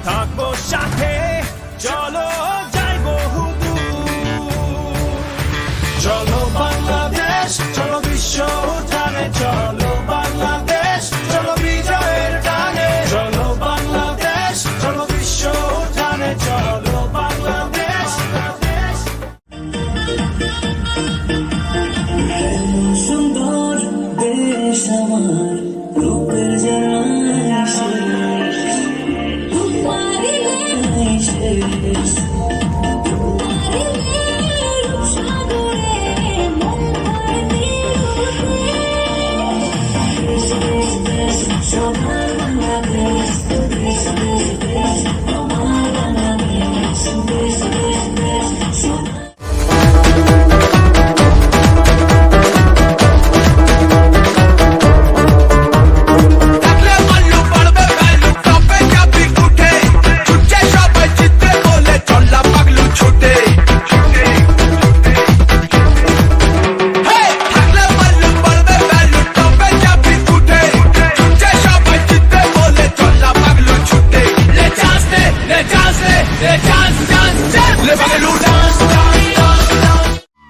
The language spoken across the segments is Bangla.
থাকবো সাথে, চলো যাই বহুদূর। চলো বাংলাদেশ, চলো বিশ্ব উঠানে, চলো বাংলাদেশ, চলো বিজয়ের টানে। চলো বাংলাদেশ, চলো বিশ্ব উঠানে, চলো বাংলাদেশ। সুন্দর দেশ আমার, রূপের জানাই শেষ। সবার বাংলাদেশ, দেশ দেশ দেশ, আমার বাংলাদেশ, দেশ দেশ দেশ।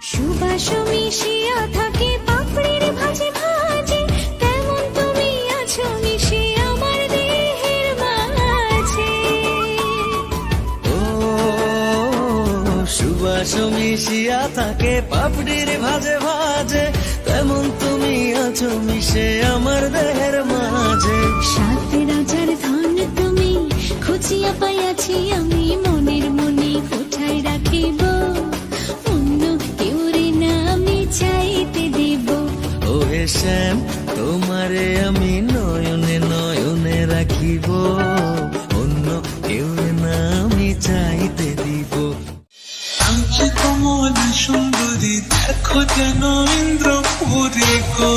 সুবাস মিশিয়া থাকে পাপড়ির ভাজে ভাজে, তেমন তুমি আছো মিশে আমার দেহের মাঝে। ও সুবাস মিশিয়া থাকে পাপড়ির ভাজে ভাজে, তেমন তুমি আছো মিশে আমার দেহের মাঝে। সাত রাজার ধন তুমি খুঁজিয়া পাইয়াছি আমি, মনের মনে কোথায় রাখিব, অন্য কেউ রে না আমি চাইতে দেব। ও হে শ্যাম, তোমারে আমি নয়নে নয়নে রাখিব, অন্য কেউ না আমি চাইতে দিব। আংশি কমল সুন্দরী, দেখো যেন ইন্দ্রপুরী গো।